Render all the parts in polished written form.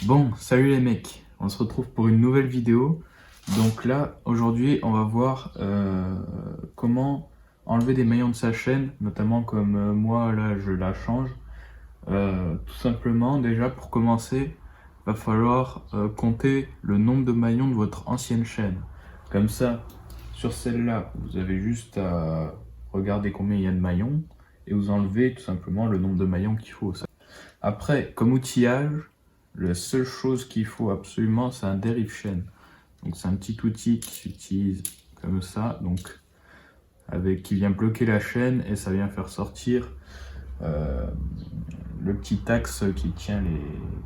Bon, salut les mecs, on se retrouve pour une nouvelle vidéo. Donc là, aujourd'hui, on va voir comment enlever des maillons de sa chaîne, notamment comme moi, là, je la change. Tout simplement, déjà, pour commencer, va falloir compter le nombre de maillons de votre ancienne chaîne. Comme ça, sur celle-là, vous avez juste à regarder combien il y a de maillons et vous enlevez tout simplement le nombre de maillons qu'il faut. Après, comme outillage, la seule chose qu'il faut absolument, c'est un dérive chaîne. Donc c'est un petit outil qui s'utilise comme ça, donc qui vient bloquer la chaîne et ça vient faire sortir le petit axe qui tient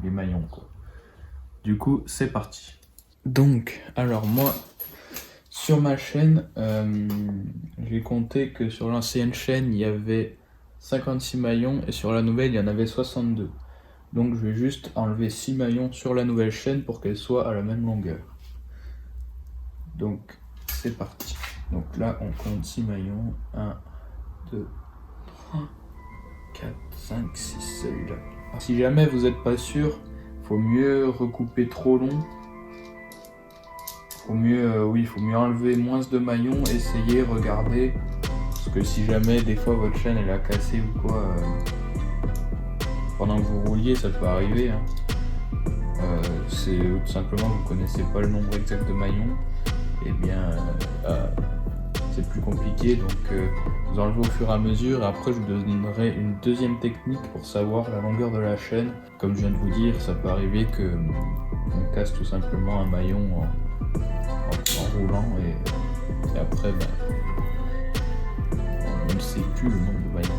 les maillons, quoi. Du coup, c'est parti. Donc, alors moi, sur ma chaîne, j'ai compté que sur l'ancienne chaîne, il y avait 56 maillons et sur la nouvelle, il y en avait 62. Donc je vais juste enlever 6 maillons sur la nouvelle chaîne pour qu'elle soit à la même longueur. Donc c'est parti. Donc là on compte 6 maillons. 1, 2, 3, 4, 5, 6, celui-là. Si jamais vous n'êtes pas sûr, il faut mieux recouper trop long. Faut mieux enlever moins de maillons, essayer, regarder. Parce que si jamais des fois votre chaîne elle a cassé ou quoi, pendant que vous rouliez, ça peut arriver, hein. C'est tout simplement vous connaissez pas le nombre exact de maillons, et bien c'est plus compliqué, donc vous enlevez au fur et à mesure. Et après je vous donnerai une deuxième technique pour savoir la longueur de la chaîne. Comme je viens de vous dire, ça peut arriver que on casse tout simplement un maillon en roulant et après on ne sait plus le nombre de maillons.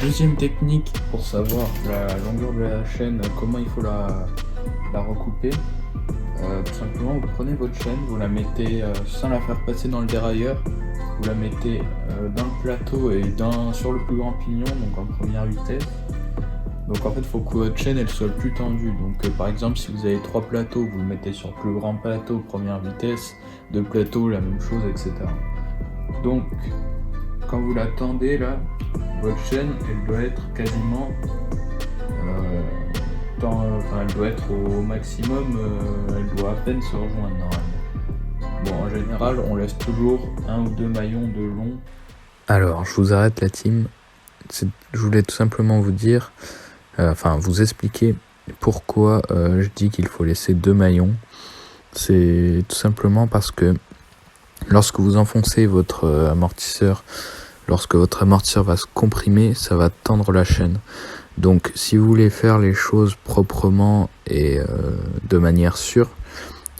Deuxième technique pour savoir la longueur de la chaîne, comment il faut la recouper. Tout simplement, vous prenez votre chaîne, vous la mettez sans la faire passer dans le dérailleur, vous la mettez dans le plateau et sur le plus grand pignon, donc en première vitesse. Donc en fait, il faut que votre chaîne elle soit le plus tendue. Donc par exemple, si vous avez 3 plateaux, vous le mettez sur le plus grand plateau, première vitesse, 2 plateaux, la même chose, etc. Donc quand vous la tendez là, votre chaîne elle doit être quasiment elle doit être au maximum, elle doit à peine se rejoindre normalement. Bon, en général on laisse toujours 1 ou 2 maillons de long. Alors je vous arrête la team, je voulais tout simplement vous dire, vous expliquer pourquoi je dis qu'il faut laisser 2 maillons. C'est tout simplement parce que lorsque vous enfoncez votre amortisseur, lorsque votre amortisseur va se comprimer, ça va tendre la chaîne. Donc si vous voulez faire les choses proprement et de manière sûre,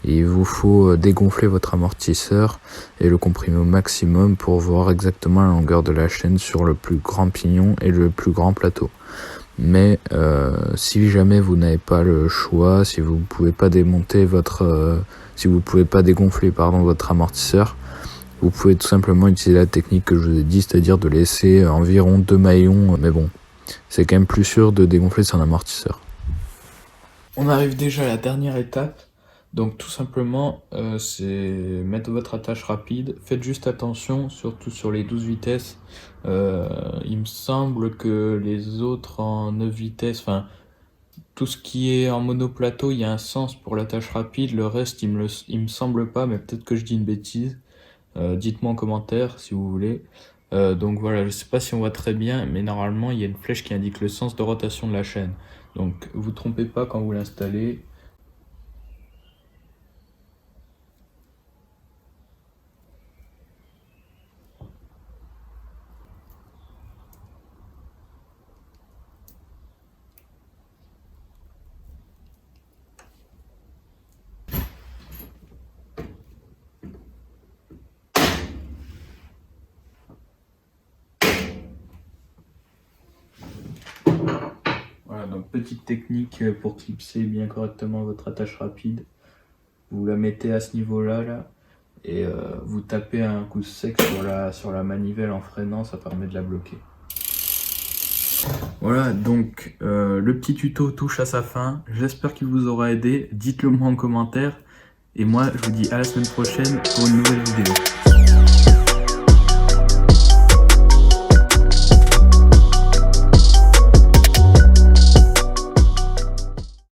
il vous faut dégonfler votre amortisseur et le comprimer au maximum pour voir exactement la longueur de la chaîne sur le plus grand pignon et le plus grand plateau. Mais si jamais vous n'avez pas le choix, si vous pouvez pas dégonfler votre amortisseur, vous pouvez tout simplement utiliser la technique que je vous ai dit, c'est-à-dire de laisser environ 2 maillons, mais bon, c'est quand même plus sûr de dégonfler son amortisseur. On arrive déjà à la dernière étape, donc tout simplement c'est mettre votre attache rapide. Faites juste attention, surtout sur les 12 vitesses. Il me semble que les autres en 9 vitesses, tout ce qui est en monoplateau, il y a un sens pour l'attache rapide. Le reste, il me semble pas, mais peut-être que je dis une bêtise. Dites-moi en commentaire si vous voulez. Donc voilà, je sais pas si on voit très bien, mais normalement il y a une flèche qui indique le sens de rotation de la chaîne. Donc vous trompez pas quand vous l'installez. Voilà, donc petite technique pour clipser bien correctement votre attache rapide. Vous la mettez à ce niveau-là, là, et vous tapez un coup sec sur la manivelle en freinant, ça permet de la bloquer. Voilà, donc le petit tuto touche à sa fin. J'espère qu'il vous aura aidé. Dites-le moi en commentaire. Et moi, je vous dis à la semaine prochaine pour une nouvelle vidéo.